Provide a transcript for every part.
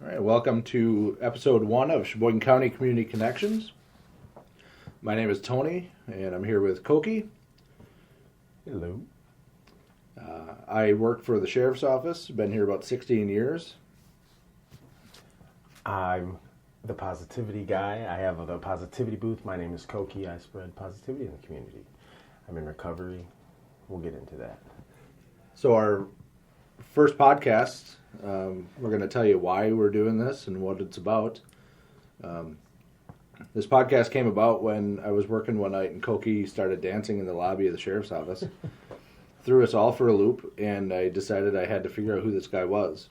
All right, welcome to episode 1 of Sheboygan County Community Connections. My name is Tony, and I'm here with Koke. Hello. I work for the Sheriff's Office, been here about 16 years. I'm the positivity guy. I have the positivity booth. My name is Koke. I spread positivity in the community. I'm in recovery. We'll get into that. So our first podcast, we're going to tell you why we're doing this and what it's about. This podcast came about when I was working one night and Koke started dancing in the lobby of the Sheriff's Office. Threw us all for a loop, and I decided I had to figure out who this guy was.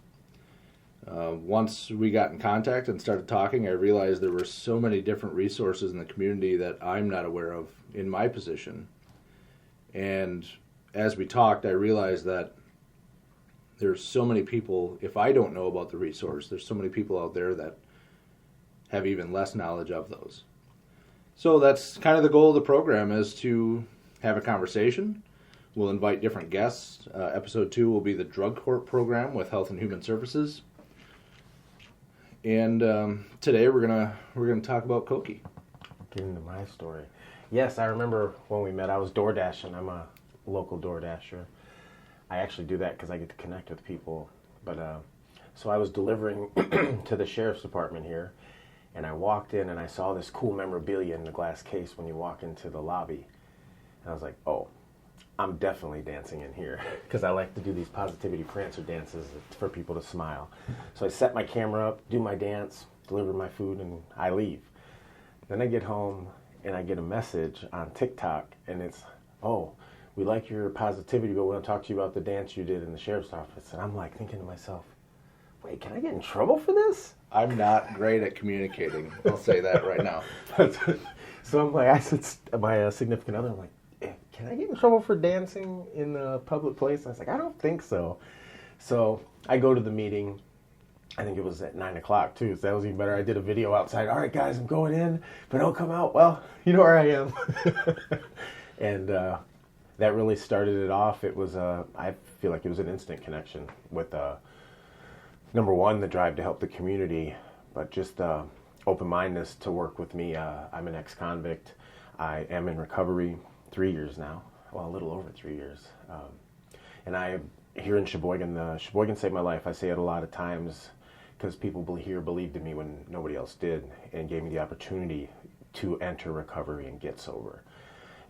Once we got in contact and started talking, I realized there were so many different resources in the community that I'm not aware of in my position. And as we talked, I realized that there's so many people, if I don't know about the resource, there's so many people out there that have even less knowledge of those. So that's kind of the goal of the program, is to have a conversation. We'll invite different guests. Episode 2 will be the drug court program with Health and Human Services. And today we're gonna talk about Koke. Get into my story. Yes, I remember when we met. I was door dashing. I'm a local door dasher. I actually do that because I get to connect with people. But so I was delivering to the sheriff's department here, and I walked in and I saw this cool memorabilia in the glass case when you walk into the lobby. And I was like, oh, I'm definitely dancing in here because I like to do these positivity prancer dances for people to smile. So I set my camera up, do my dance, deliver my food, and I leave. Then I get home and I get a message on TikTok, and it's, oh, we like your positivity, but we want to talk to you about the dance you did in the sheriff's office. And I'm like thinking to myself, wait, can I get in trouble for this? I'm not great at communicating. I'll say that right now. So I'm like, I said, my significant other, I'm like, can I get in trouble for dancing in a public place? I was like, I don't think so. So I go to the meeting. I think it was at 9 o'clock too, so that was even better. I did a video outside. All right, guys, I'm going in, but don't come out. Well, you know where I am. And that really started it off. It was, I feel like it was an instant connection with, number one, the drive to help the community, but just open-mindedness to work with me. I'm an ex-convict. I am in recovery 3 years now, well, a little over 3 years. And I, here in Sheboygan, Sheboygan saved my life. I say it a lot of times because people here believed in me when nobody else did, and gave me the opportunity to enter recovery and get sober,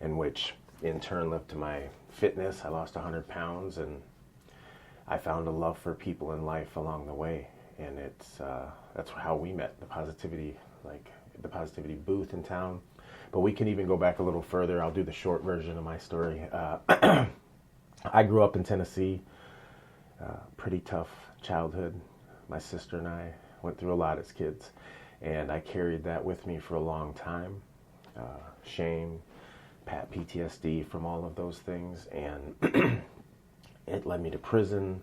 in which in turn led to my fitness. I lost 100 pounds, and I found a love for people in life along the way. And that's how we met, the positivity booth in town. But we can even go back a little further. I'll do the short version of my story. I grew up in Tennessee, pretty tough childhood. My sister and I went through a lot as kids, and I carried that with me for a long time. Shame, PTSD from all of those things, and it led me to prison,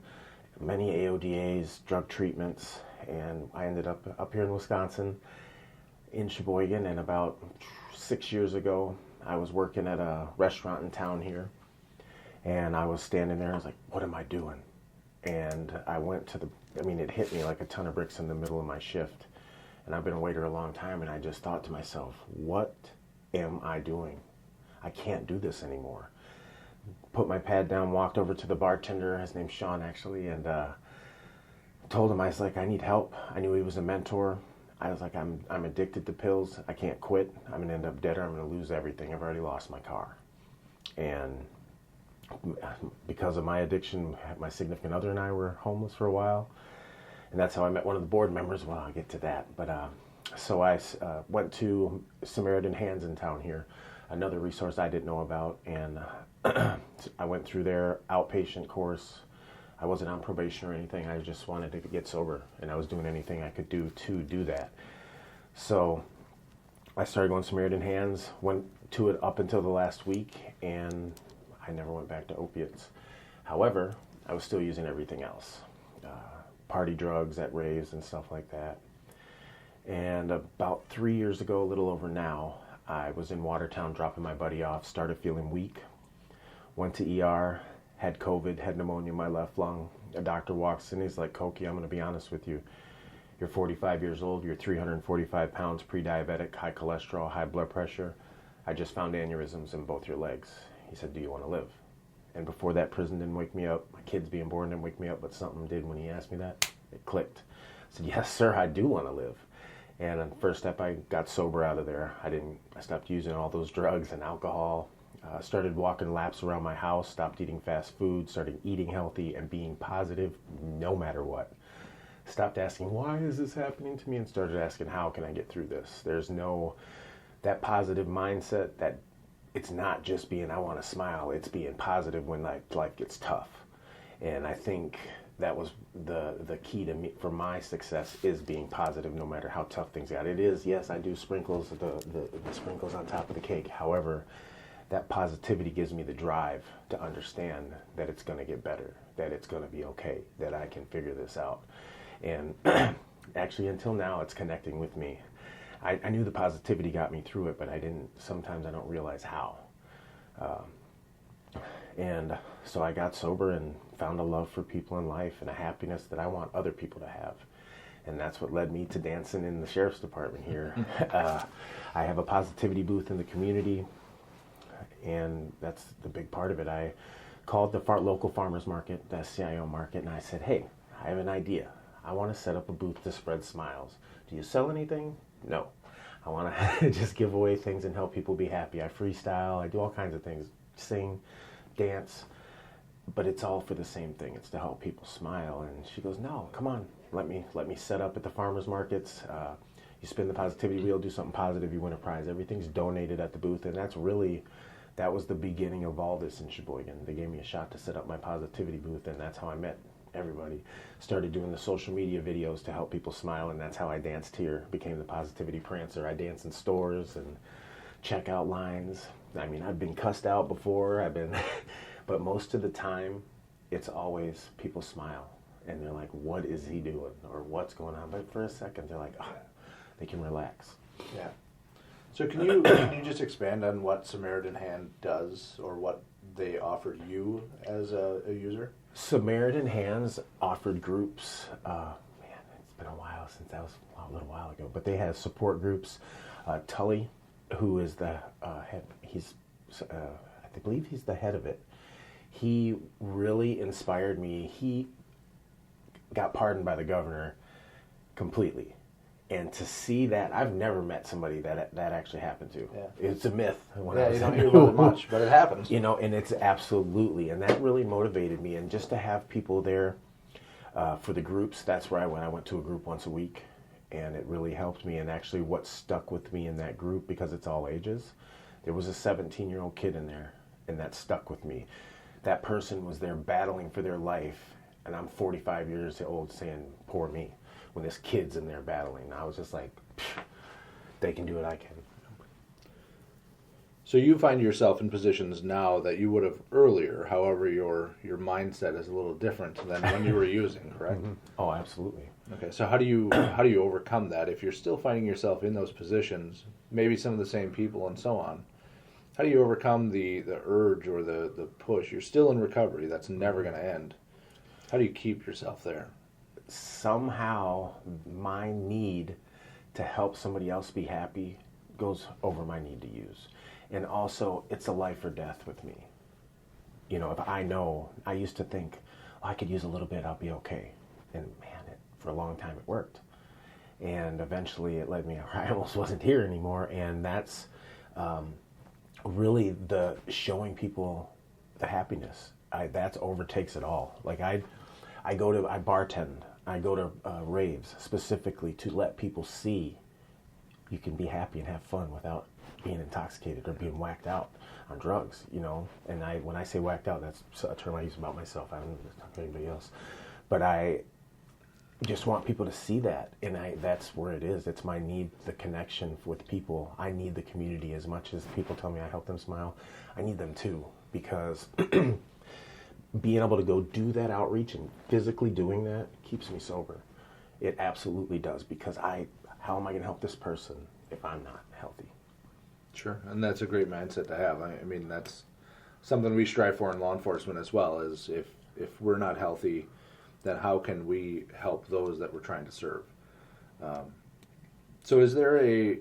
many AODAs, drug treatments, and I ended up here in Wisconsin, in Sheboygan, and about 6 years ago, I was working at a restaurant in town here, and I was standing there. I was like, what am I doing? And I went to it hit me like a ton of bricks in the middle of my shift. And I've been a waiter a long time, and I just thought to myself, what am I doing? I can't do this anymore. Put my pad down, walked over to the bartender, his name's Sean actually, and told him, I was like, I need help. I knew he was a mentor. I was like, I'm addicted to pills. I can't quit. I'm going to end up dead, or I'm going to lose everything. I've already lost my car. And because of my addiction, my significant other and I were homeless for a while. And that's how I met one of the board members. Well, I'll get to that. But so I went to Samaritan Hands in town here, another resource I didn't know about. And I went through their outpatient course. I wasn't on probation or anything. I just wanted to get sober, and I was doing anything I could do to do that. So I started going Samaritan Hands, went to it up until the last week, and I never went back to opiates. However, I was still using everything else, party drugs at raves and stuff like that. And about 3 years ago, a little over now, I was in Watertown dropping my buddy off, started feeling weak, went to ER, had COVID, had pneumonia in my left lung. A doctor walks in, he's like, Koke, I'm going to be honest with you. You're 45 years old, you're 345 pounds, pre-diabetic, high cholesterol, high blood pressure. I just found aneurysms in both your legs. He said, do you want to live? And before that, prison didn't wake me up. My kids being born didn't wake me up, but something did when he asked me that. It clicked. I said, yes, sir, I do want to live. And the first step, I got sober out of there. I stopped using all those drugs and alcohol. Started walking laps around my house, stopped eating fast food, started eating healthy and being positive no matter what. Stopped asking, why is this happening to me? And started asking, how can I get through this? There's that positive mindset that it's not just being, I want to smile. It's being positive when life gets tough. And I think that was the key to me for my success, is being positive no matter how tough things got. It is, yes, I do sprinkles, the sprinkles on top of the cake. However, that positivity gives me the drive to understand that it's going to get better, that it's going to be okay, that I can figure this out. And actually, until now, it's connecting with me. I knew the positivity got me through it, but sometimes I don't realize how. And so I got sober and found a love for people in life and a happiness that I want other people to have. And that's what led me to dancing in the sheriff's department here. I have a positivity booth in the community, and that's the big part of it. I called the local farmers market, the CIO market, and I said, hey, I have an idea. I want to set up a booth to spread smiles. Do you sell anything? No. I want to just give away things and help people be happy. I freestyle, I do all kinds of things, sing, dance, but it's all for the same thing. It's to help people smile. And she goes, no, come on, let me set up at the farmers markets. You spin the positivity wheel, do something positive, you win a prize. Everything's donated at the booth, and that was the beginning of all this in Sheboygan. They gave me a shot to set up my positivity booth, and that's how I met everybody. Started doing the social media videos to help people smile, and that's how I danced here. Became the Positivity Prancer. I dance in stores and checkout lines. I mean, I've been cussed out before. But most of the time, it's always people smile, and they're like, what is he doing? Or what's going on? But for a second, they're like, oh, they can relax. Yeah. So can you just expand on what Samaritan Hand does, or what they offered you as a user? Samaritan Hands offered groups. Man, it's been a while since that was a little while ago. But they have support groups. Tully, who is the head, I believe he's the head of it. He really inspired me. He got pardoned by the governor completely. And to see that, I've never met somebody that actually happened to. Yeah. It's a myth. You don't hear about it much, but it happens. And it's absolutely, and that really motivated me. And just to have people there for the groups, that's where I went. I went to a group once a week, and it really helped me. And actually what stuck with me in that group, because it's all ages, there was a 17-year-old kid in there, and that stuck with me. That person was there battling for their life, and I'm 45 years old saying, poor me. When this kid's in there battling, I was just like, they can do it, I can. So you find yourself in positions now that you would have earlier. However, your mindset is a little different than when you were using, correct? Mm-hmm. Oh, absolutely. Okay, so how do you overcome that if you're still finding yourself in those positions, maybe some of the same people and so on? How do you overcome the urge or the push? You're still in recovery. That's never going to end. How do you keep yourself there? Somehow my need to help somebody else be happy goes over my need to use. And also, it's a life or death with me. If I used to think, I could use a little bit, I'll be okay. And man, for a long time it worked. And eventually it led me, I almost wasn't here anymore. And that's really the showing people the happiness. That overtakes it all. Like I bartend. I go to raves specifically to let people see you can be happy and have fun without being intoxicated or being whacked out on drugs, And when I say whacked out, that's a term I use about myself. I don't talk to anybody else. But I just want people to see that, and that's where it is. It's my need, the connection with people. I need the community as much as people tell me I help them smile. I need them too, because being able to go do that outreach and physically doing that keeps me sober. It absolutely does, because how am I going to help this person if I'm not healthy? Sure, and that's a great mindset to have. I mean, that's something we strive for in law enforcement as well, is if we're not healthy, then how can we help those that we're trying to serve? So is there a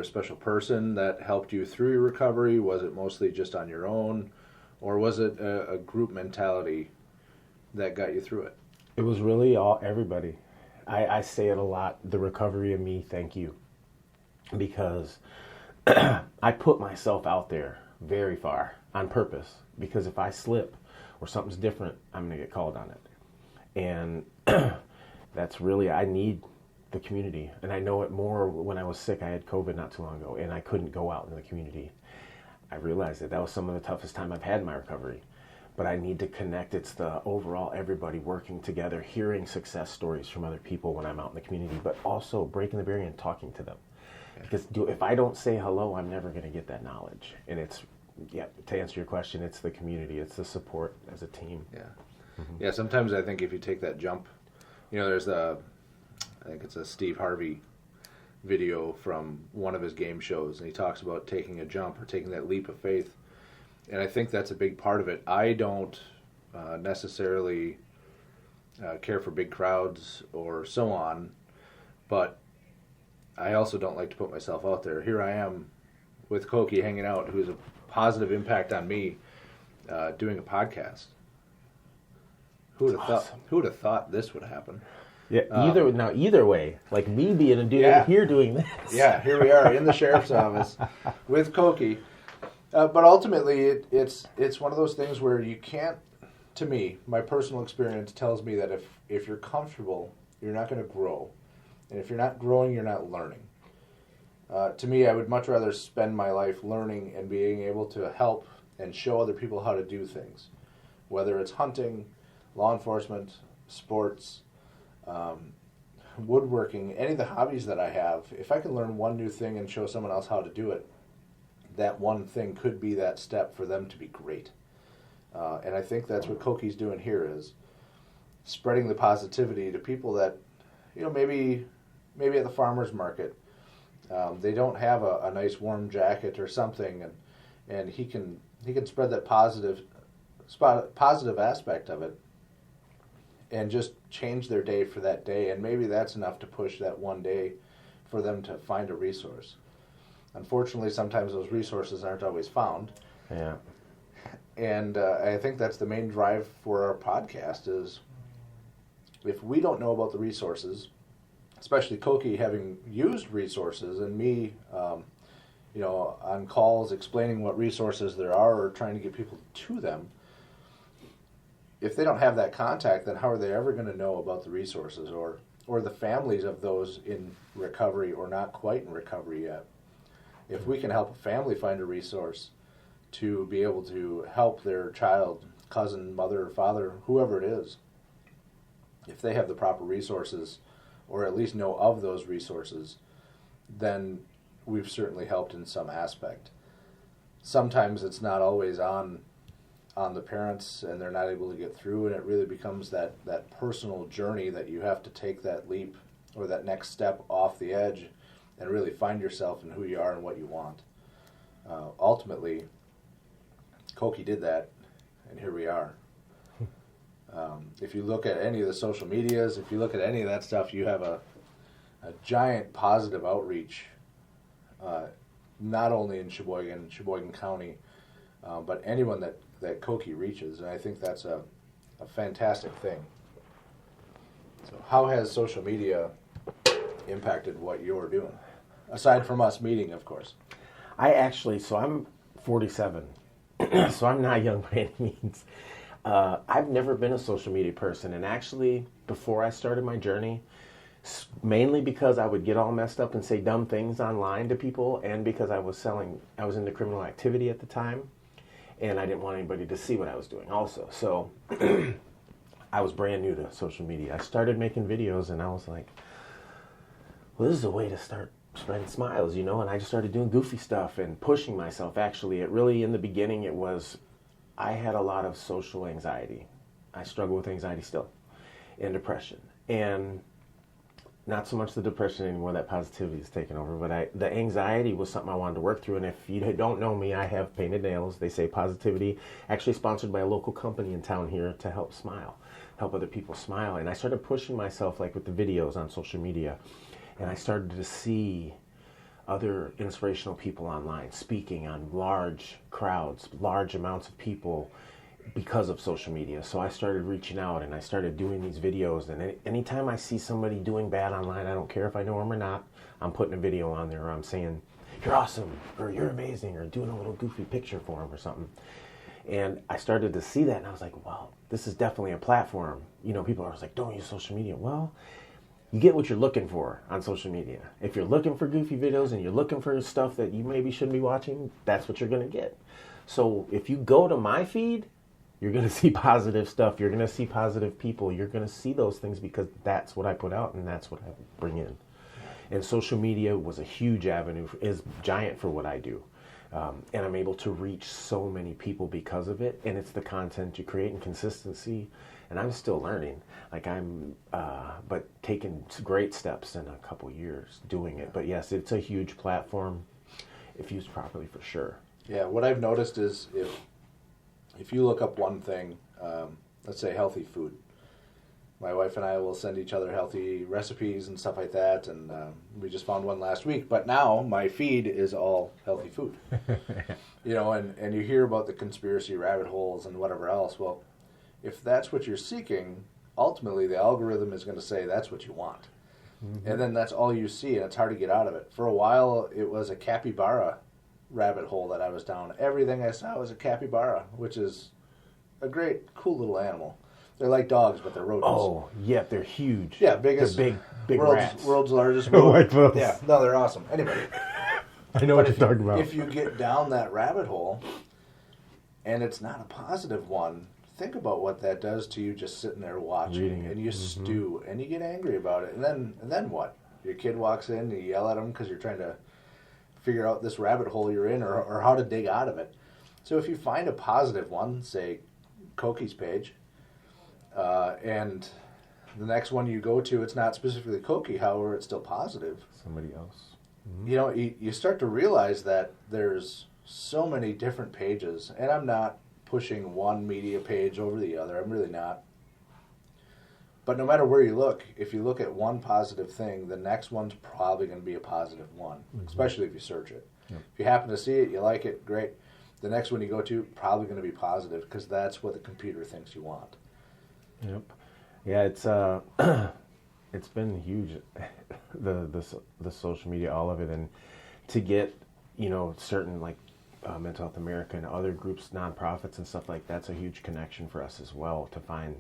special person that helped you through your recovery? Was it mostly just on your own, or was it a group mentality that got you through it? It was really everybody. I say it a lot, the recovery of me, thank you. Because I put myself out there very far on purpose, because if I slip or something's different, I'm going to get called on it. And that's really, I need the community. And I know it more when I was sick. I had COVID not too long ago, and I couldn't go out in the community. I realized that was some of the toughest time I've had in my recovery. But I need to connect. It's the overall everybody working together, hearing success stories from other people when I'm out in the community, but also breaking the barrier and talking to them. Because if I don't say hello, I'm never going to get that knowledge. And it's, to answer your question, it's the community. It's the support as a team. Yeah. Mm-hmm. Yeah, sometimes I think if you take that jump, there's I think it's a Steve Harvey video from one of his game shows, and he talks about taking a jump or taking that leap of faith. And I think that's a big part of it. I don't necessarily care for big crowds or so on, but I also don't like to put myself out there. Here I am with Koke hanging out, who's a positive impact on me, doing a podcast. Who would have thought this would happen? Yeah, either way, like me being a dude here doing this. Yeah, here we are in the sheriff's office with Koke. But ultimately, it's one of those things where you can't, to me, my personal experience tells me that if you're comfortable, you're not going to grow. And if you're not growing, you're not learning. To me, I would much rather spend my life learning and being able to help and show other people how to do things. Whether it's hunting, law enforcement, sports, woodworking, any of the hobbies that I have, if I can learn one new thing and show someone else how to do it, that one thing could be that step for them to be great. And I think that's what Koke's doing here, is spreading the positivity to people that, maybe at the farmer's market, they don't have a nice warm jacket or something, and he can spread that positive aspect of it and just change their day for that day. And maybe that's enough to push that one day for them to find a resource. Unfortunately, sometimes those resources aren't always found. Yeah. And I think that's the main drive for our podcast, is if we don't know about the resources, especially Koke having used resources, and me, on calls explaining what resources there are or trying to get people to them, if they don't have that contact, then how are they ever going to know about the resources or the families of those in recovery or not quite in recovery yet? If we can help a family find a resource to be able to help their child, cousin, mother, father, whoever it is, if they have the proper resources or at least know of those resources, then we've certainly helped in some aspect. Sometimes it's not always on the parents, and they're not able to get through, and it really becomes that personal journey that you have to take that leap or that next step off the edge and really find yourself and who you are and what you want. Ultimately, Koke did that, and here we are. If you look at any of the social medias, if you look at any of that stuff, you have a giant positive outreach, not only in Sheboygan County, but anyone that Koke reaches, and I think that's a fantastic thing. So how has social media impacted what you're doing? Aside from us meeting, of course. So I'm 47, so I'm not young by any means. I've never been a social media person, and actually, before I started my journey, mainly because I would get all messed up and say dumb things online to people, and because I was into criminal activity at the time, and I didn't want anybody to see what I was doing also. So I was brand new to social media. I started making videos, and I was like, well, this is a way to start spreading smiles, and I just started doing goofy stuff and pushing myself. Actually, it really, in the beginning, I had a lot of social anxiety. I struggle with anxiety still, and depression. And not so much the depression anymore, that positivity is taken over, but the anxiety was something I wanted to work through. And if you don't know me, I have painted nails. They say positivity, actually sponsored by a local company in town here to help smile. help other people smile. And I started pushing myself like with the videos on social media, and I started to see other inspirational people online speaking on large crowds, large amounts of people because of social media. So I started reaching out and I started doing these videos, and anytime I see somebody doing bad online, I don't care if I know them or not, I'm putting a video on there, or I'm saying, you're awesome, or you're amazing, or doing a little goofy picture for them or something. And I started to see that, and I was like, wow, this is definitely a platform. You know, people are always like, don't use social media. Well, you get what you're looking for on social media. If you're looking for goofy videos and you're looking for stuff that you maybe shouldn't be watching, that's what you're going to get. So if you go to my feed, you're going to see positive stuff. You're going to see positive people. You're going to see those things because that's what I put out and that's what I bring in. And social media was a huge avenue, is giant for what I do. And I'm able to reach so many people because of it. And it's the content you create and consistency. And I'm still learning. Like but taking great steps in a couple years doing it. But yes, it's a huge platform if used properly, for sure. Yeah, what I've noticed is if you look up one thing, let's say healthy food, my wife and I will send each other healthy recipes and stuff like that, and we just found one last week. But now my feed is all healthy food. You know, and you hear about the conspiracy rabbit holes and whatever else. Well, if that's what you're seeking, ultimately the algorithm is going to say that's what you want. Mm-hmm. And then that's all you see, and it's hard to get out of it. For a while, it was a capybara rabbit hole that I was down. Everything I saw was a capybara, which is a great, cool little animal. They're like dogs, but they're rodents. Oh, yeah, they're huge. Yeah, biggest, they're big rats. World's largest rodent. Like those. Yeah, no, they're awesome. Anyway, I know what you're talking about. If you get down that rabbit hole, and it's not a positive one, think about what that does to you just sitting there watching, and you stew, and you get angry about it, and then what? Your kid walks in, and you yell at them because you're trying to figure out this rabbit hole you're in, or how to dig out of it. So if you find a positive one, say Koke's page, and the next one you go to, it's not specifically Koke, however, it's still positive. Somebody else. Mm-hmm. You know, you start to realize that there's so many different pages, and I'm not pushing one media page over the other. I'm really not. But no matter where you look, if you look at one positive thing, the next one's probably going to be a positive one, especially if you search it. Yep. If you happen to see it, you like it, great. The next one you go to, probably going to be positive, because that's what the computer thinks you want. Yep. Yeah, it's been huge, the social media, all of it, and to get, you know, certain like Mental Health America and other groups, nonprofits and stuff like that's a huge connection for us as well, to find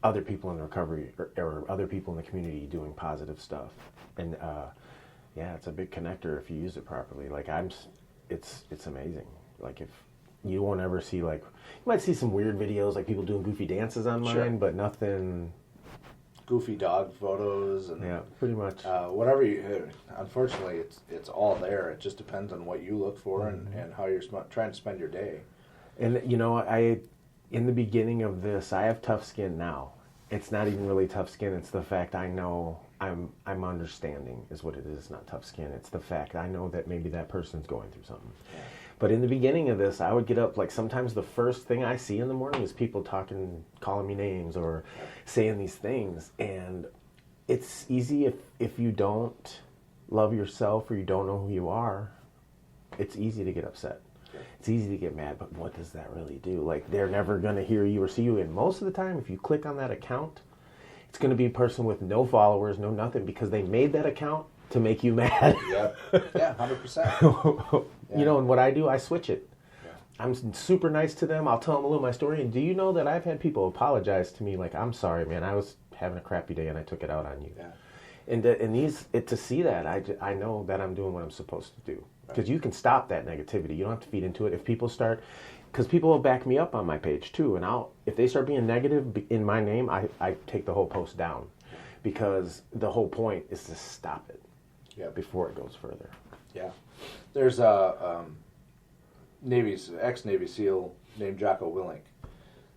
other people in the recovery or other people in the community doing positive stuff. And yeah, it's a big connector if you use it properly. Like it's amazing. Like if you won't ever see, like, you might see some weird videos like people doing goofy dances on mine, but nothing. Goofy dog photos and yeah, pretty much whatever you. Unfortunately, it's all there. It just depends on what you look for and how you're trying to spend your day. And you know, in the beginning of this, I have tough skin now. It's not even really tough skin. It's the fact I know I'm understanding is what it is. It's not tough skin. It's the fact I know that maybe that person's going through something. Yeah. But in the beginning of this, I would get up, like sometimes the first thing I see in the morning is people talking, calling me names or saying these things. And it's easy if you don't love yourself or you don't know who you are, it's easy to get upset. It's easy to get mad, but what does that really do? Like, they're never going to hear you or see you. And most of the time, if you click on that account, it's going to be a person with no followers, no nothing, because they made that account to make you mad. Yeah, 100%. You know, and what I do, I switch it. Yeah. I'm super nice to them. I'll tell them a little of my story. And do you know that I've had people apologize to me, like, I'm sorry, man, I was having a crappy day and I took it out on you. Yeah. And to see that, I know that I'm doing what I'm supposed to do. Because you can stop that negativity. You don't have to feed into it. If people start, because people will back me up on my page too, and if they start being negative in my name, I take the whole post down, because the whole point is to stop it before it goes further. Yeah, there's a ex-Navy SEAL named Jocko Willink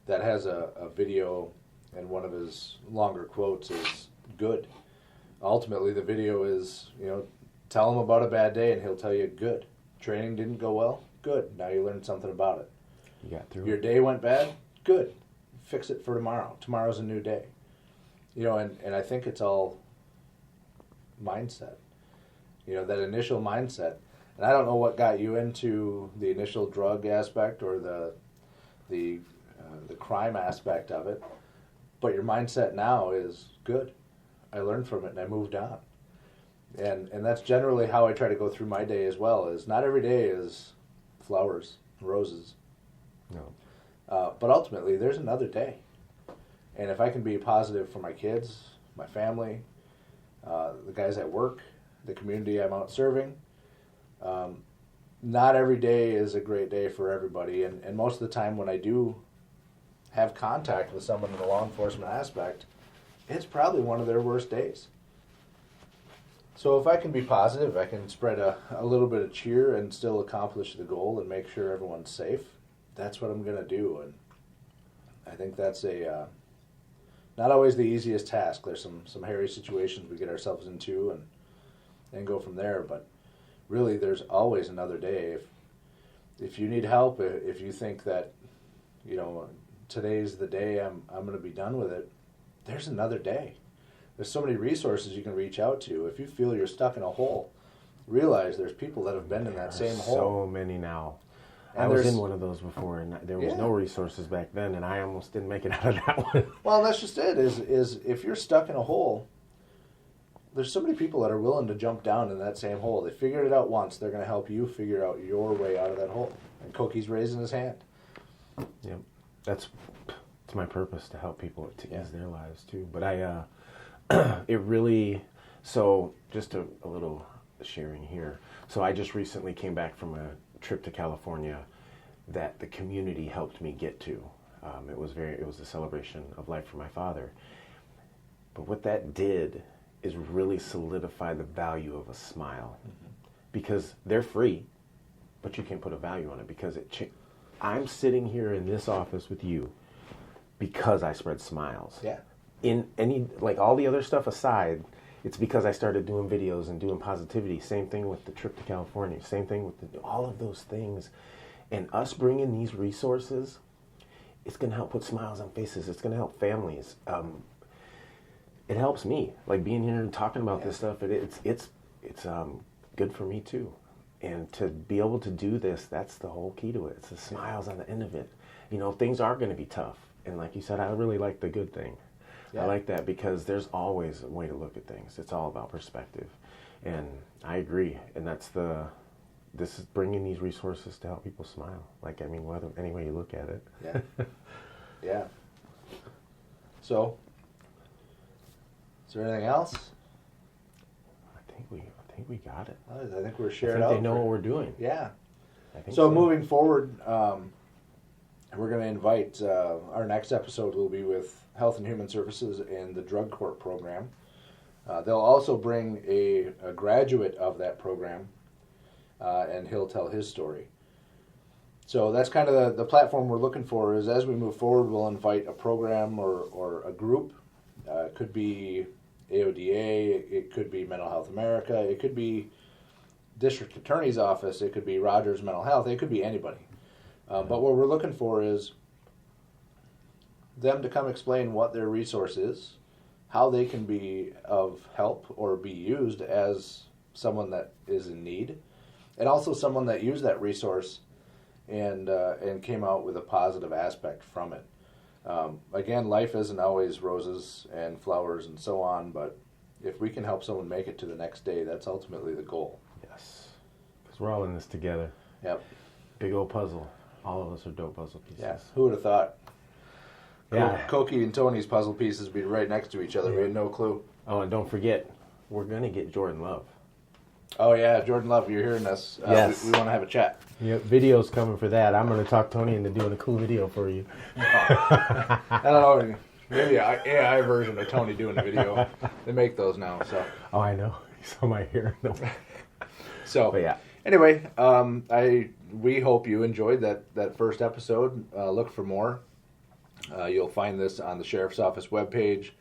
that has a video, and one of his longer quotes is "good." Ultimately, the video is, you know, tell him about a bad day and he'll tell you, good. Training didn't go well? Good. Now you learned something about it. You got through Your day went bad? Good. fix it for tomorrow. Tomorrow's a new day. And I think it's all mindset. That initial mindset. And I don't know what got you into the initial drug aspect or the crime aspect of it, but your mindset now is good. I learned from it and I moved on. And that's generally how I try to go through my day as well. Is not every day is flowers, roses. No. But ultimately, there's another day. And if I can be positive for my kids, my family, the guys at work, the community I'm out serving, not every day is a great day for everybody. And most of the time when I do have contact with someone in the law enforcement aspect, it's probably one of their worst days. So if I can be positive, I can spread a little bit of cheer and still accomplish the goal and make sure everyone's safe, that's what I'm going to do. And I think that's not always the easiest task. There's some hairy situations we get ourselves into and go from there. But really, there's always another day. If you need help, if you think that, today's the day I'm going to be done with it, there's another day. There's so many resources you can reach out to. If you feel you're stuck in a hole, realize there's people that have been in that same hole. So many now. And I was in one of those before, and there was no resources back then, and I almost didn't make it out of that one. Well, that's just it, is if you're stuck in a hole, there's so many people that are willing to jump down in that same hole. They figured it out once. They're going to help you figure out your way out of that hole. And Koke's raising his hand. Yep. It's my purpose to help people to ease their lives, too. But it really, so just a little sharing here. So I just recently came back from a trip to California that the community helped me get to. It was a celebration of life for my father. But what that did is really solidify the value of a smile. Mm-hmm. Because they're free, but you can put a value on it because I'm sitting here in this office with you because I spread smiles. Yeah. In any, like all the other stuff aside, it's because I started doing videos and doing positivity. Same thing with the trip to California. Same thing with all of those things. And us bringing these resources, it's going to help put smiles on faces. It's going to help families. It helps me, like being here and talking about this stuff. It's good for me too. And to be able to do this, that's the whole key to it. It's the smiles on the end of it. Things are going to be tough. And like you said, I really like the good thing. Yeah. I like that because there's always a way to look at things. It's all about perspective. And I agree. And this is bringing these resources to help people smile. Whether any way you look at it. Yeah. Yeah. So, is there anything else? I think we got it. I think we're shared out. I think they know what we're doing. Yeah. I think so moving forward, we're going to invite, our next episode will be with Health and Human Services and the Drug Court program. They'll also bring a graduate of that program, and he'll tell his story. So that's kind of the platform we're looking for. Is as we move forward, we'll invite a program or a group. It could be AODA, it could be Mental Health America, it could be District Attorney's Office, it could be Rogers Mental Health, it could be anybody. But what we're looking for is them to come explain what their resource is, how they can be of help or be used as someone that is in need, and also someone that used that resource and came out with a positive aspect from it. Again, life isn't always roses and flowers and so on, but if we can help someone make it to the next day, that's ultimately the goal. Yes, because we're all in this together. Yep. Big old puzzle. All of us are dope puzzle pieces. Yeah, who would have thought? Yeah. Koke and Tony's puzzle pieces be right next to each other. Yeah. We had no clue. Oh, and don't forget, we're going to get Jordan Love. Oh, yeah, Jordan Love, you're hearing this. Yes. We want to have a chat. Yep, video's coming for that. I'm going to talk Tony into doing a cool video for you. I don't know. Maybe an AI version of Tony doing a video. They make those now. So. Oh, I know. You saw my hair. So, but yeah. Anyway, we hope you enjoyed that first episode. Look for more. You'll find this on the Sheriff's Office webpage,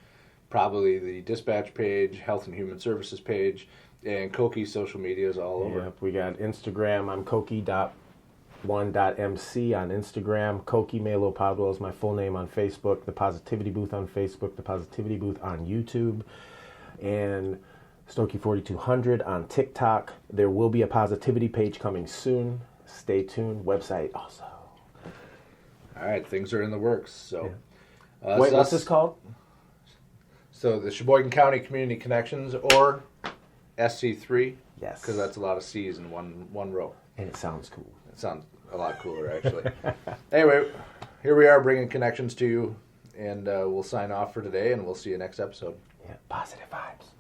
probably the dispatch page, Health and Human Services page, and Koke's social media is all over. Yep, we got Instagram. I'm Koke. Ep1.mc on Instagram. Koke Melo Pablo is my full name on Facebook. The Positivity Booth on Facebook. The Positivity Booth on YouTube. And Stokey 4200 on TikTok. There will be a positivity page coming soon. Stay tuned. Website also. All right, things are in the works. So, Wait, what's this called? So the Sheboygan County Community Connections, or SC3. Yes. Because that's a lot of C's in one row. And it sounds cool. It sounds a lot cooler, actually. Anyway, here we are bringing connections to you, and we'll sign off for today, and we'll see you next episode. Yeah, positive vibes.